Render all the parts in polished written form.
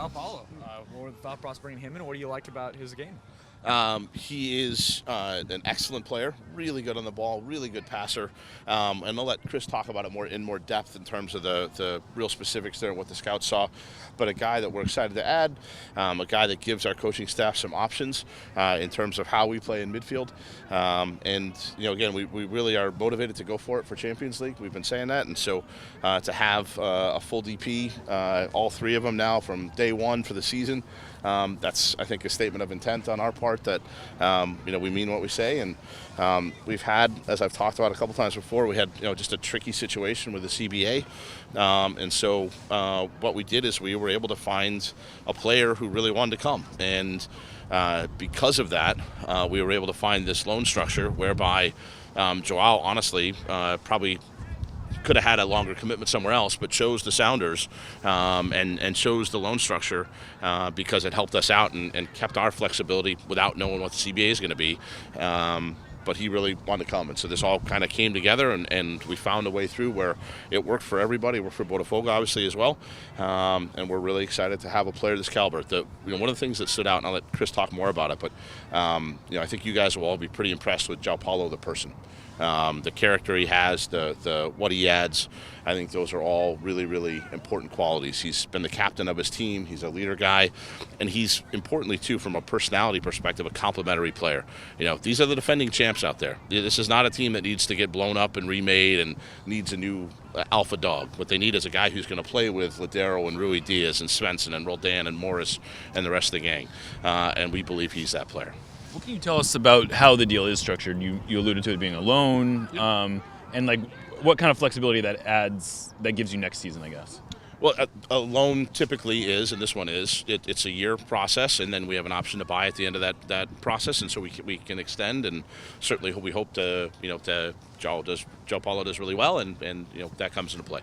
João Paulo. What were the thought process bringing him in? What do you like about his game? He is an excellent player, really good on the ball, really good passer, and I'll let Chris talk about it in more depth in terms of the real specifics there and what the scouts saw. But a guy that we're excited to add, a guy that gives our coaching staff some options in terms of how we play in midfield. And again, we really are motivated to go for it for Champions League. We've been saying that, and so to have a full DP, all three of them now from day one for the season. That's, I think, a statement of intent on our part that, we mean what we say. And we've had, as I've talked about a couple times before, we had, just a tricky situation with the CBA. And so what we did is we were able to find a player who really wanted to come. And because of that, we were able to find this loan structure whereby João, honestly, probably could have had a longer commitment somewhere else, but chose the Sounders and chose the loan structure because it helped us out and kept our flexibility without knowing what the CBA is going to be. But he really wanted to come, and so this all kind of came together, and we found a way through where it worked for everybody. It worked for Botafogo, obviously, as well, and we're really excited to have a player of this caliber. One of the things that stood out, and I'll let Chris talk more about it, but I think you guys will all be pretty impressed with João Paulo, the person. The character he has, the what he adds, I think those are all really, really important qualities. He's been the captain of his team. He's a leader guy, and he's, importantly, too, from a personality perspective, a complimentary player. These are the defending champs out there. This is not a team that needs to get blown up and remade and needs a new alpha dog. What they need is a guy who's going to play with Ladero and Rui Diaz and Svensson and Roldan and Morris and the rest of the gang, and we believe he's that player. What can you tell us about how the deal is structured? You alluded to it being a loan, and what kind of flexibility that gives you next season, I guess. Well, a loan typically is, and this one is, it's a year process, and then we have an option to buy at the end of that process, and so we can extend, and certainly we hope to João Paulo does really well, and that comes into play.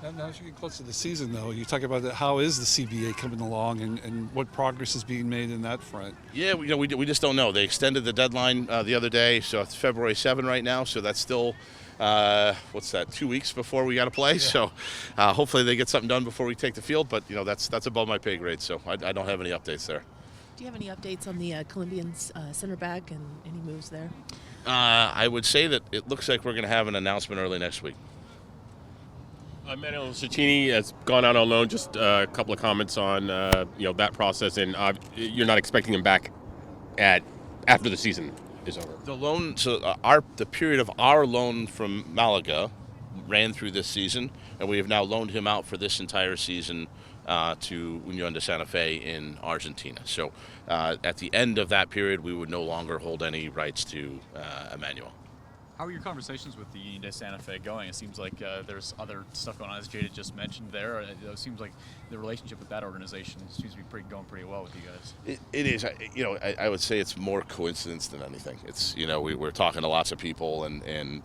Now, as you get close to the season, though, you talk about how is the CBA coming along and what progress is being made in that front? Yeah, we just don't know. They extended the deadline the other day, so it's February 7 right now, so that's still, 2 weeks before we got to play. Yeah. So hopefully they get something done before we take the field, but that's above my pay grade, so I don't have any updates there. Do you have any updates on the Colombian center back and any moves there? I would say that it looks like we're going to have an announcement early next week. Manuel Cecchini has gone out on loan. Just a couple of comments on that process, and you're not expecting him back after the season is over. The loan, so the period of our loan from Malaga ran through this season, and we have now loaned him out for this entire season to Unión de Santa Fe in Argentina. So at the end of that period, we would no longer hold any rights to Emmanuel. How are your conversations with the Unión de Santa Fe going? It seems like there's other stuff going on, as Jada just mentioned there. It seems like the relationship with that organization seems to be going pretty well with you guys. It is. I would say it's more coincidence than anything. It's, we're talking to lots of people, and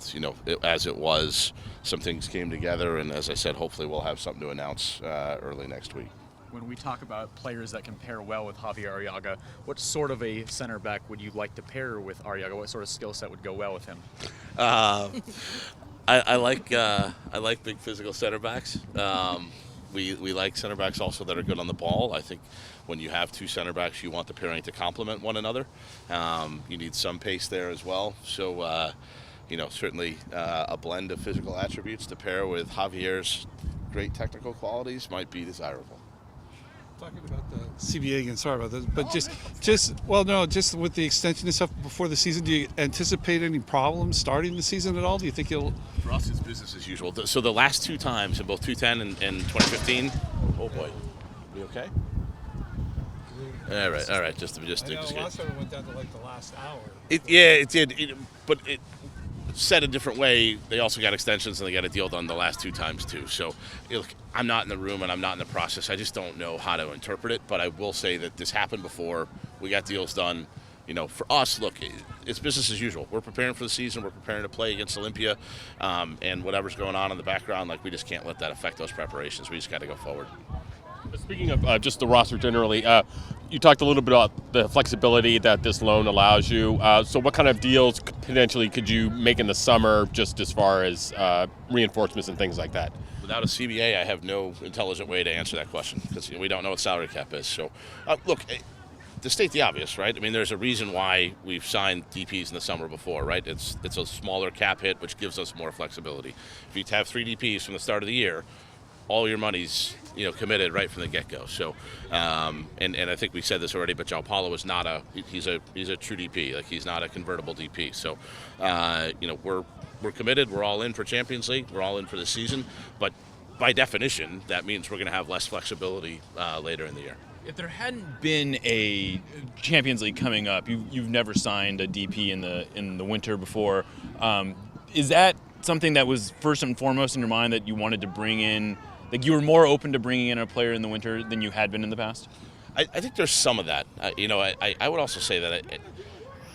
as it was, some things came together, and as I said, hopefully we'll have something to announce early next week. When we talk about players that can pair well with Javier Arriaga, what sort of a center back would you like to pair with Arriaga? What sort of skill set would go well with him? I like big physical center backs. We like center backs also that are good on the ball. I think when you have two center backs, you want the pairing to complement one another. You need some pace there as well. So, certainly a blend of physical attributes to pair with Javier's great technical qualities might be desirable. Talking about the CBA again, sorry about that, but just with the extension and stuff before the season, do you anticipate any problems starting the season at all? Do you think you'll? For us, it's business as usual. So the last two times, in both 2010 and 2015, oh boy, you okay? All right. Just last time it went down to the last hour. It did, but it. Said a different way, they also got extensions and they got a deal done the last two times too. So look, I'm not in the room and I'm not in the process. I just don't know how to interpret it, but I will say that this happened before. We got deals done. For us, look, it's business as usual. We're preparing for the season. We're preparing to play against Olympia, and whatever's going on in the background, we just can't let that affect those preparations. We just got to go forward. Speaking of just the roster generally, you talked a little bit about the flexibility that this loan allows you. So what kind of deals potentially could you make in the summer, just as far as reinforcements and things like that? Without a CBA, I have no intelligent way to answer that question because we don't know what salary cap is. So, look, to state the obvious, right? I mean, there's a reason why we've signed DPs in the summer before, right? It's a smaller cap hit, which gives us more flexibility. If you have 3 DPs from the start of the year, all your money's committed right from the get-go. So, and I think we said this already, but João Paulo is not he's a true DP. Like, he's not a convertible DP. So, we're committed. We're all in for Champions League. We're all in for the season. But by definition, that means we're going to have less flexibility later in the year. If there hadn't been a Champions League coming up, you've never signed a DP in the winter before. Is that something that was first and foremost in your mind, that you wanted to bring in? Like, you were more open to bringing in a player in the winter than you had been in the past? I think there's some of that. I would also say that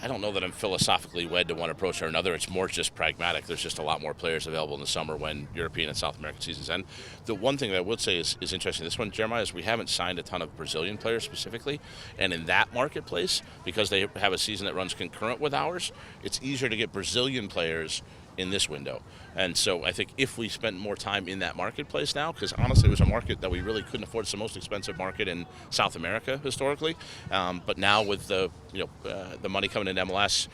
I don't know that I'm philosophically wed to one approach or another. It's more just pragmatic. There's just a lot more players available in the summer when European and South American seasons end. The one thing that I would say is interesting this one, Jeremiah, is we haven't signed a ton of Brazilian players specifically. And in that marketplace, because they have a season that runs concurrent with ours, it's easier to get Brazilian players in this window. And so I think if we spent more time in that marketplace now, because honestly it was a market that we really couldn't afford. It's the most expensive market in South America historically, but now with the money coming in MLS,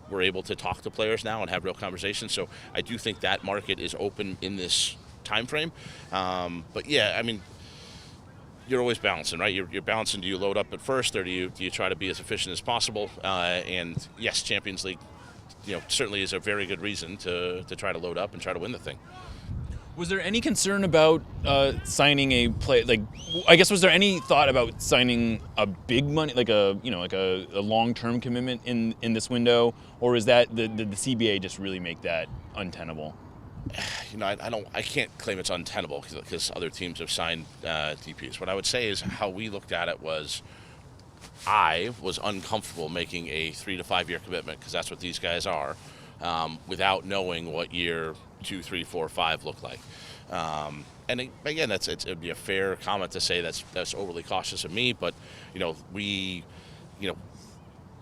we're able to talk to players now and have real conversations. So I do think that market is open in this time frame. But yeah, I mean, you're always balancing, right? You're balancing. Do you load up at first, or do you try to be as efficient as possible? And yes, Champions League certainly is a very good reason to try to load up and try to win the thing. Was there any concern about signing a play? Like, I guess, was there any thought about signing a big money, like a long-term commitment in this window, or is that the CBA just really make that untenable? I can't claim it's untenable because other teams have signed DPs. What I would say is how we looked at it was, I was uncomfortable making a 3 to 5 year commitment, because that's what these guys are, without knowing what year 2, 3, 4, 5 look like. And again, it would be a fair comment to say that's overly cautious of me, but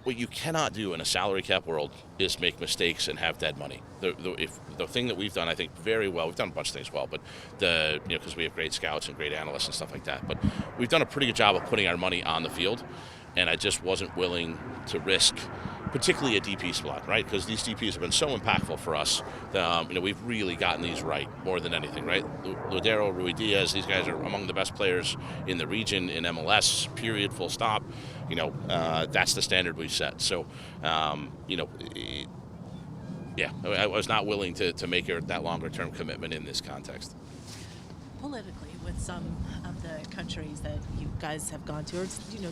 what you cannot do in a salary cap world is make mistakes and have dead money. The thing that we've done, I think, very well, we've done a bunch of things well, but because we have great scouts and great analysts and stuff like that, but we've done a pretty good job of putting our money on the field, and I just wasn't willing to risk, particularly a DP spot, right? Because these DPs have been so impactful for us. We've really gotten these right more than anything, right? Ludero, Rui Diaz, these guys are among the best players in the region in MLS, period, full stop. That's the standard we've set. So, I was not willing to make that longer-term commitment in this context. Politically, with some of the countries that you guys have gone to, or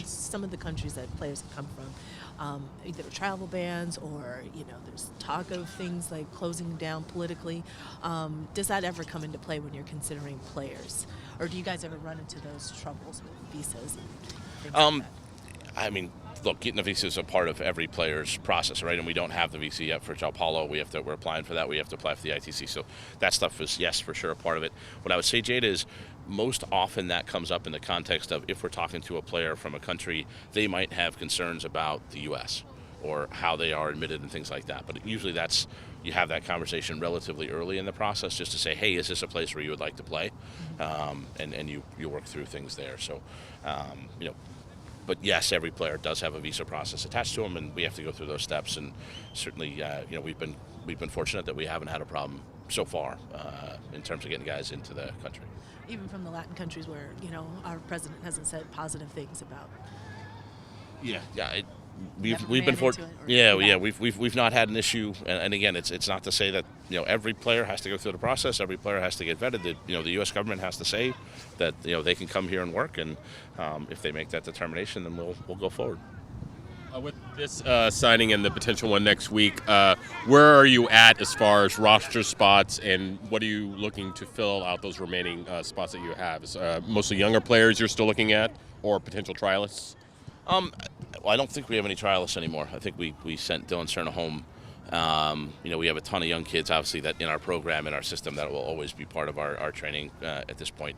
some of the countries that players have come from, either travel bans or there's talk of things like closing down politically. Does that ever come into play when you're considering players, or do you guys ever run into those troubles with visas and things like that? I mean, look, getting a visa is a part of every player's process, right? And we don't have the visa yet for João Paulo. We're applying for that. We have to apply for the ITC. So that stuff is, yes, for sure, a part of it. What I would say, Jada, is most often that comes up in the context of, if we're talking to a player from a country, they might have concerns about the U.S. or how they are admitted and things like that. But usually you have that conversation relatively early in the process, just to say, hey, is this a place where you would like to play? And you work through things there. So, but yes, every player does have a visa process attached to them, and we have to go through those steps. And certainly, we've been fortunate that we haven't had a problem so far in terms of getting guys into the country. Even from the Latin countries where our president hasn't said positive things about. We've been fortunate. We've not had an issue, and again, it's not to say that every player has to go through the process. Every player has to get vetted. The U.S. government has to say that they can come here and work, and if they make that determination, then we'll go forward. With this signing and the potential one next week, where are you at as far as roster spots, and what are you looking to fill out those remaining spots that you have? Is mostly younger players you're still looking at, or potential trialists? Well, I don't think we have any trialists anymore. I think we sent Dylan Cerna home. We have a ton of young kids, obviously, that in our program, in our system, that will always be part of our training at this point.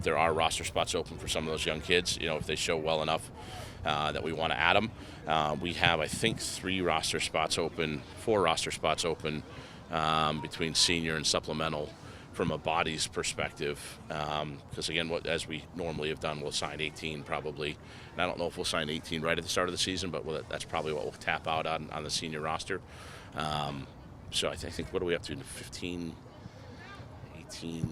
There are roster spots open for some of those young kids, if they show well enough that we want to add them. We have, I think, 4 roster spots open between senior and supplemental from a bodies perspective, because again, as we normally have done, we'll sign 18 probably. And I don't know if we'll sign 18 right at the start of the season, but that's probably what we'll tap out on the senior roster. So I think what are we up to? 15, 18.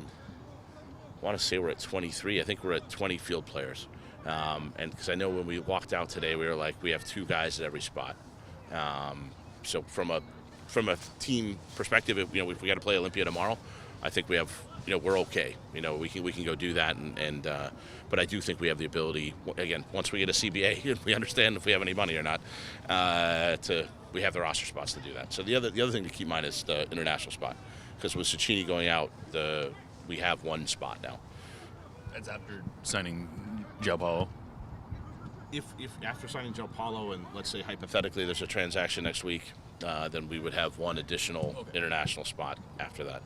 I want to say we're at 23. I think we're at 20 field players. And because I know when we walked out today, we were like, we have 2 guys at every spot. So from a team perspective, if we got to play Olympia tomorrow, I think we have, we're okay. We can go do that, but I do think we have the ability. Again, once we get a CBA, we understand if we have any money or not. We have the roster spots to do that. So the other thing to keep in mind is the international spot, because with Cecchini going out, we have 1 spot now. That's after signing João Paulo. If after signing João Paulo, and let's say hypothetically there's a transaction next week, then we would have 1 additional international spot after that.